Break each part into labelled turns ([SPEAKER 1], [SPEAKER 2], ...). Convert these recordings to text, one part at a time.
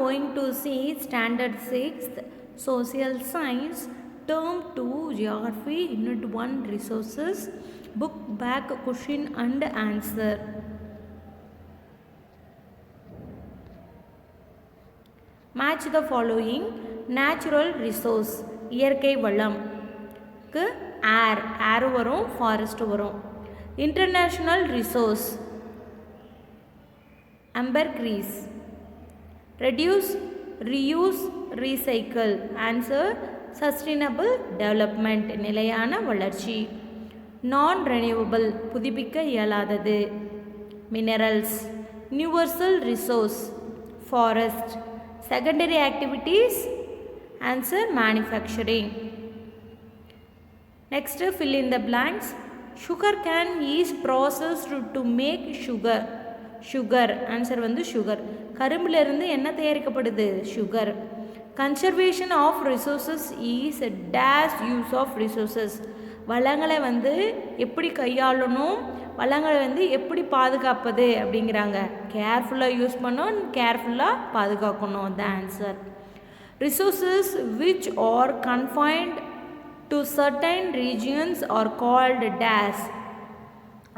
[SPEAKER 1] going to see standard 6th social science term 2 geography unit 1 resources book back question and answer. Match the following. Natural resource இயற்கை வளம் க்கு ஏர் வரும், forest வரும். International resource ambergris. Reduce, reuse, recycle. Answer sustainable development நிலையான வளர்ச்சி. non renewable புதுப்பிக்க இயலாதது. minerals. universal resource forest. secondary activities. Answer manufacturing. Next, fill in the blanks. Sugar cane is processed to make sugar. Sugar answer வந்து sugar. கரும்பிலிருந்து என்ன தயாரிக்கப்படுது? Sugar. Conservation of resources is dash use of resources. வளங்களை வந்து எப்படி கையாளணும், வளங்களை வந்து எப்படி பாதுகாப்பது அப்படிங்கிறாங்க. கேர்ஃபுல்லாக யூஸ் பண்ணணும், கேர்ஃபுல்லாக பாதுகாக்கணும். The answer. Resources which are confined to certain regions are called dash.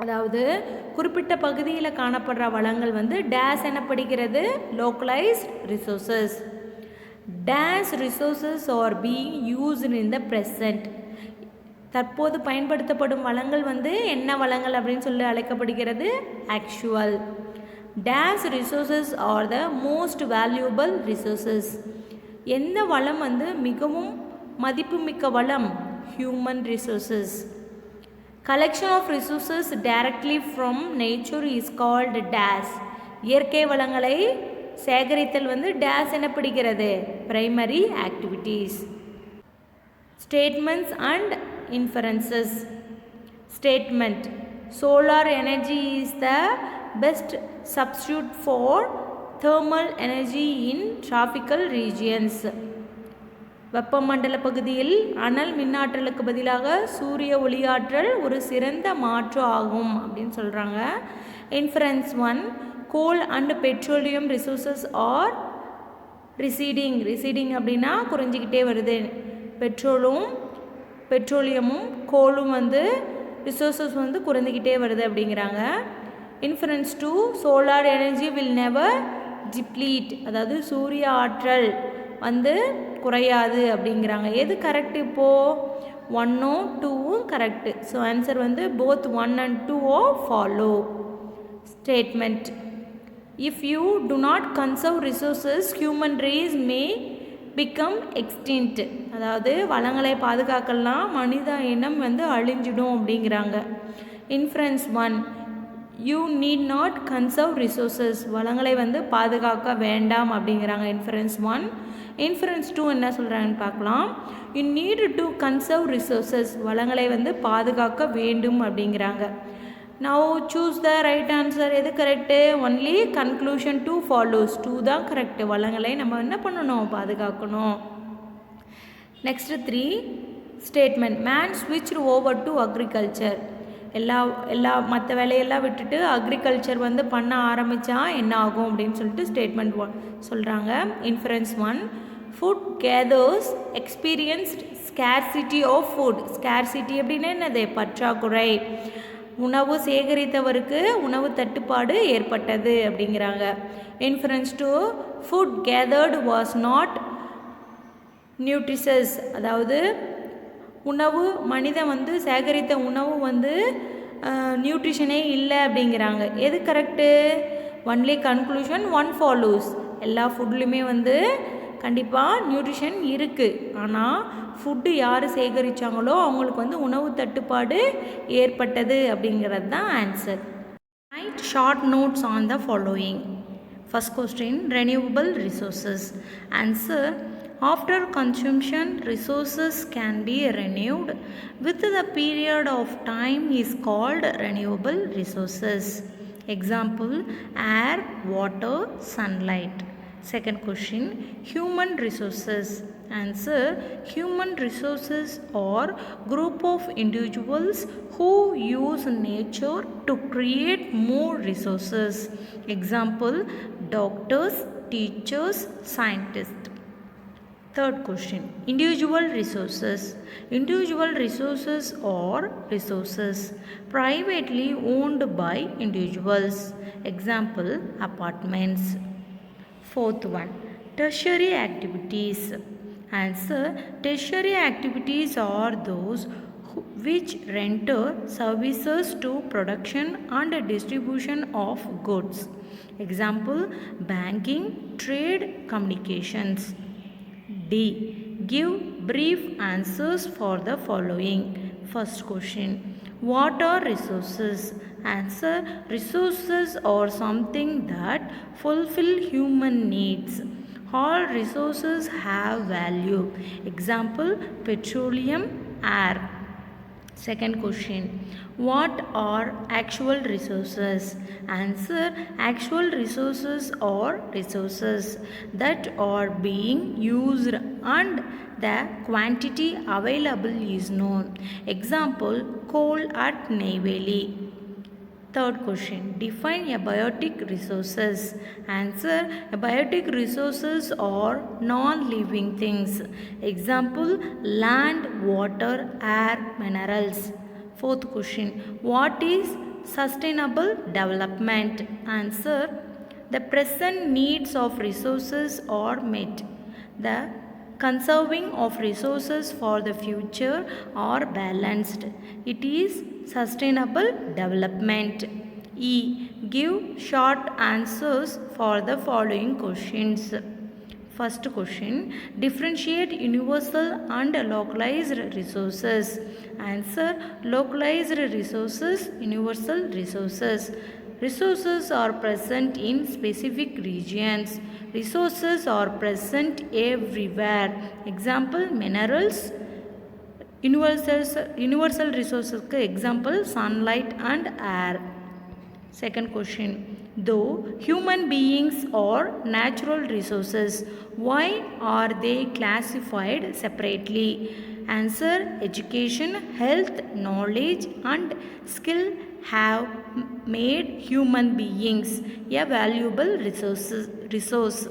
[SPEAKER 1] அதாவது குறிப்பிட்ட பகுதியில் காணப்படுற வளங்கள் வந்து டேஸ் எனப்படுகிறது? Localised resources. Days resources are being used in the present. தற்போது பயன்படுத்தப்படும் வளங்கள் வந்து என்ன வளங்கள் அப்படின்னு சொல்லி அழைக்கப்படுகிறது? Actual. Days resources R the most valuable resources. எந்த வளம் வந்து மிகவும் மதிப்புமிக்க வளம்? Human resources. collection of resources directly from nature is called dash. இயற்கை வளங்களை சேகரித்தல் வந்து dash எனப்படுகிறது? primary activities. statements and inferences. statement. solar energy is the best substitute for thermal energy in tropical regions. வெப்பமண்டல பகுதியில் அனல் மின்னாற்றலுக்கு பதிலாக சூரிய ஒளியாற்றல் ஒரு சிறந்த மாற்று ஆகும் அப்படின்னு சொல்கிறாங்க. Inference 1. Coal and petroleum resources are receding. Receding அப்படின்னா குறைஞ்சிக்கிட்டே வருது. பெட்ரோலியமும் கோலும் வந்து ரிசோர்ஸஸ் வந்து குறைஞ்சிக்கிட்டே வருது அப்படிங்கிறாங்க. Inference 2. Solar energy will never deplete. அதாவது சூரிய ஆற்றல் வந்து குறையாது அப்படிங்கிறாங்க. எது கரெக்ட்? இப்போது 1ம் 2ம் கரெக்டு. ஸோ ஆன்சர் வந்து both 1 and 2 follow. Statement. If you to not conserve resources human race May become extinct. அதாவது வளங்களை பாதுகாக்கலாம், மனித இனம் வந்து அழிஞ்சிடும் அப்படிங்கிறாங்க. Inference 1. You need not conserve resources. வளங்களை வந்து பாதுகாக்க வேண்டாம் அப்படிங்கிறாங்க. இன்ஃபரன்ஸ் 1. இன்ஃபரன்ஸ் 2 என்ன சொல்கிறாங்கன்னு பார்க்கலாம். You need to conserve resources. வளங்களை வந்து பாதுகாக்க வேண்டும் அப்படிங்கிறாங்க. Now choose the right answer. எது கரெக்டு? Only conclusion 2 follows. 2 தான் கரெக்டு. வளங்களை நம்ம என்ன பண்ணணும்? பாதுகாக்கணும். Next 3. Statement. Man switched over to agriculture. எல்லா மற்ற வேலையெல்லாம் விட்டுட்டு அக்ரிகல்ச்சர் வந்து பண்ண ஆரம்பித்தா என்ன ஆகும் அப்படின்னு சொல்லிட்டு ஸ்டேட்மெண்ட் சொல்கிறாங்க. Inference 1. Food gatherers experienced scarcity of food. Scarcity அப்படின்னா என்னது? பற்றாக்குறை. உணவு சேகரித்தவருக்கு உணவு தட்டுப்பாடு ஏற்பட்டது அப்படிங்கிறாங்க. Inference 2. Food gathered was not nutritious. அதாவது உணவு மனிதன் வந்து சேகரித்த உணவு வந்து நியூட்ரிஷனே இல்லை அப்படிங்கிறாங்க. எது கரெக்டு? Only conclusion 1 follows. எல்லா ஃபுட்லேயுமே வந்து கண்டிப்பாக நியூட்ரிஷன் இருக்குது. ஆனால் ஃபுட்டு யார் சேகரித்தாங்களோ அவங்களுக்கு வந்து உணவு தட்டுப்பாடு ஏற்பட்டது அப்படிங்கிறது தான் answer. Right short notes on the following. First question. renewable resources. Answer. After consumption, resources can be renewed with the period of time is called renewable resources. Example: air, water, sunlight. Second question. Human resources. Answer: human resources are group of individuals who use nature to create more resources. Example: doctors, teachers, scientists. Third question, individual resources. Individual resources are resources privately owned by individuals. Example, apartments. Fourth one, tertiary activities. Answer, tertiary activities are those which render services to production and distribution of goods. Example, banking, trade, communications. D. Give brief answers for the following. First question, what are resources? Answer, resources are something that fulfill human needs. All resources have value. Example, petroleum, air. Second question, what are actual resources? Answer, actual resources are resources that are being used and the quantity available is known. Example, coal at Neyveli. Third question, define abiotic resources. Answer, abiotic resources are non-living things. Example, land, water, air, minerals. Fourth question, what is sustainable development? Answer, the present needs of resources are met. The conserving of resources for the future are balanced. It is sustainable development. E. Give short answers for the following questions. First question, differentiate universal and localized resources. Answer, localized resources, universal resources. Resources are present in specific regions. Resources are present everywhere. Example, minerals. Universal resources example, sunlight and air. Second question, though human beings are natural resources, why are they classified separately? Answer, education, health, knowledge and skill have made human beings a valuable resource.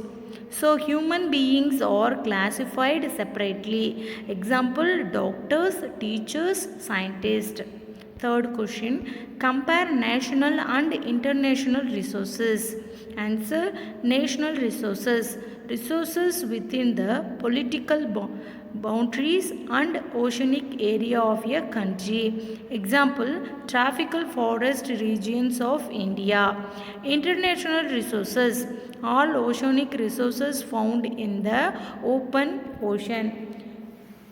[SPEAKER 1] So human beings are classified separately. Example, doctors, teachers, scientists. Third question, compare national and international resources. Answer, national resources. Resources within the political boundaries and oceanic area of a country. Example, tropical forest regions of India. International resources, all oceanic resources found in the open ocean.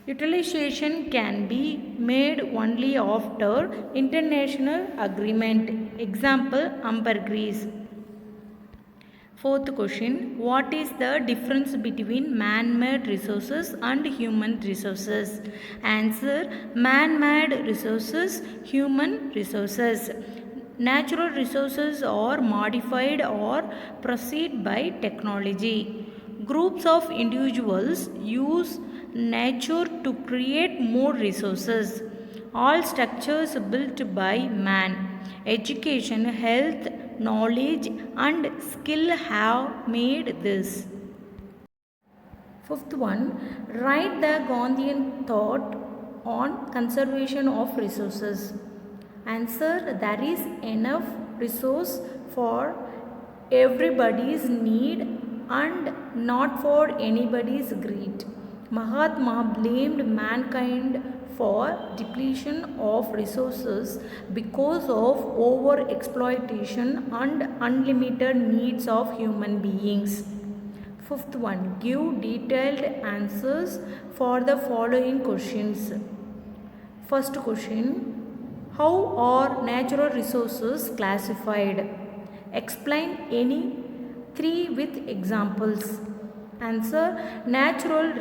[SPEAKER 1] Utilization can be made only after international agreement. Example, ambergris. Fourth question, what is the difference between man-made resources and human resources? Answer, man-made resources, human resources. Natural resources are modified or proceed by technology. Groups of individuals use nature to create more resources. All structures built by man, education, health, knowledge and skill have made this. Fifth one, write the Gandhian thought on conservation of resources. Answer, there is enough resource for everybody's need and not for anybody's greed. Mahatma blamed mankind for depletion of resources because of over exploitation and unlimited needs of human beings. Fifth one, give detailed answers for the following questions. First question, how are natural resources classified? Explain any three with examples. Answer, natural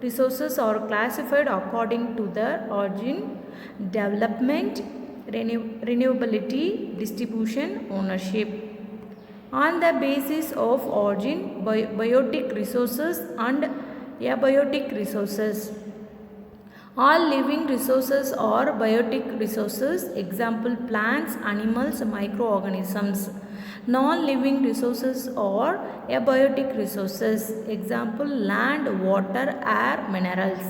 [SPEAKER 1] resources are classified according to their origin, development, renewability, distribution, ownership. On the basis of origin, biotic resources and abiotic resources. All living resources are biotic resources. Example, plants, animals, microorganisms. Non-living resources or abiotic resources. Example, land, water, air, minerals.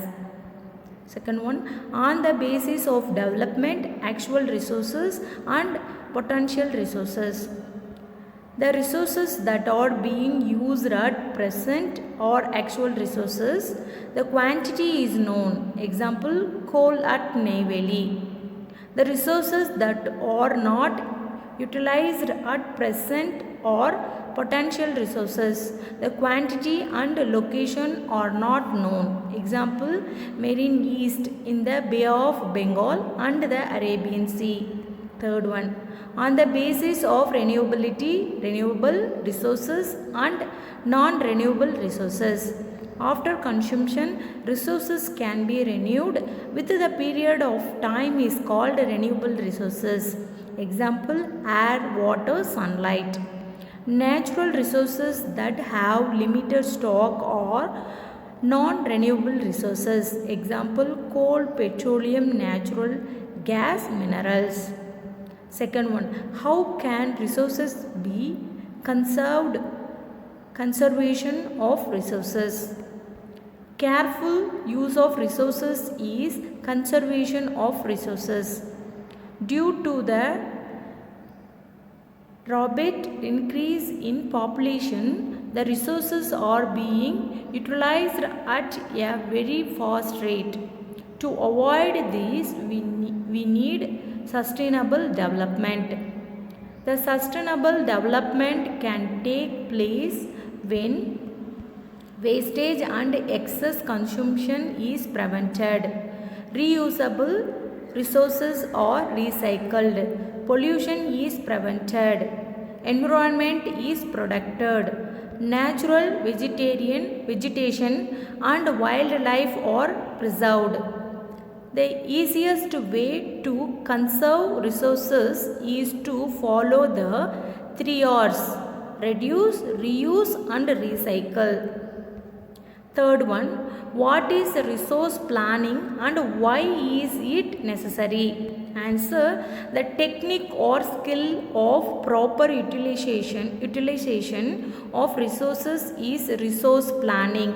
[SPEAKER 1] Second one, on the basis of development, actual resources and potential resources. The resources that are being used at present are actual resources. The quantity is known. Example, coal at Neyveli. The resources that are not utilized at present are potential resources. The quantity and location are not known. Example, Marine East in the Bay of Bengal and the Arabian Sea. Third one, on the basis of renewability, renewable resources and non-renewable resources. After consumption, resources can be renewed with the period of time is called renewable resources. Example, air, water, sunlight. Natural resources that have limited stock are non-renewable resources. Example, coal, petroleum, natural gas, minerals. Second one, how can resources be conserved? Conservation of resources. Careful use of resources is conservation of resources. Due to the rapid increase in population, the resources are being utilized at a very fast rate. To avoid this, we need sustainable development. The sustainable development can take place when wastage and excess consumption is prevented. Reusable resources are recycled. Pollution is prevented. Environment is protected. Natural vegetation and wildlife are preserved. The easiest way to conserve resources is to follow the 3 R's: reduce, reuse and recycle. Third one, what is resource planning and why is it necessary? Answer, the technique or skill of proper utilization of resources is resource planning.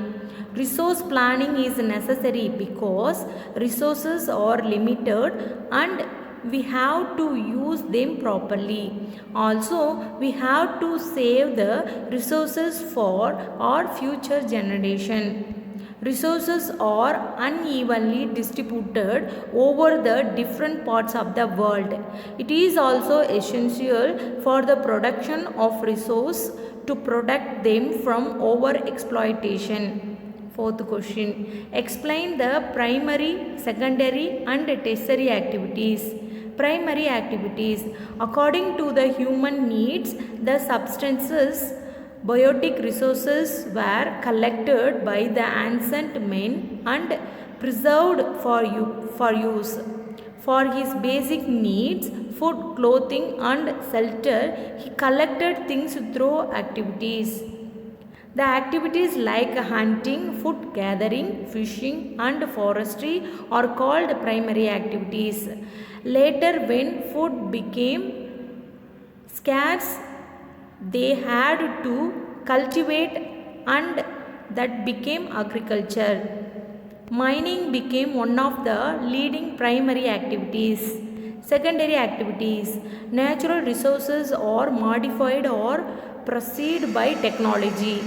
[SPEAKER 1] Resource planning is necessary because resources are limited and we have to use them properly. Also, we have to save the resources for our future generation. Resources are unevenly distributed over the different parts of the world. It is also essential for the production of resource to protect them from over-exploitation. Fourth question, explain the primary, secondary and tertiary activities. Primary activities. According to the human needs, the substances, biotic resources were collected by the ancient men and preserved for use. For his basic needs, food, clothing and shelter, he collected things through activities. The activities like hunting, food gathering, fishing and forestry are called primary activities. Later, when food became scarce, they had to cultivate and that became agriculture. Mining became one of the leading primary activities. Secondary activities. Natural resources are modified or proceed by technology.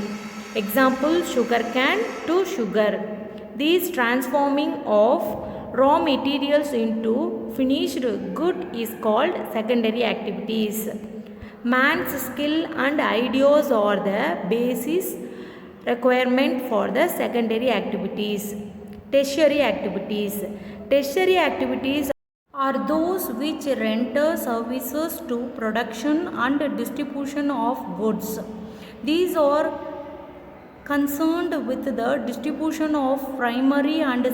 [SPEAKER 1] Example, sugarcane to sugar. These transforming of raw materials into finished good is called secondary activities. Man's skill and ideas are the basis requirement for the secondary activities. Tertiary activities. Tertiary activities are those which render services to production and distribution of goods. These are concerned with the distribution of primary and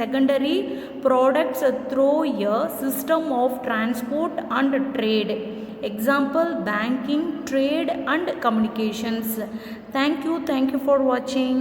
[SPEAKER 1] secondary products through a system of transport and trade. Example, banking, trade and communications. Thank you for watching.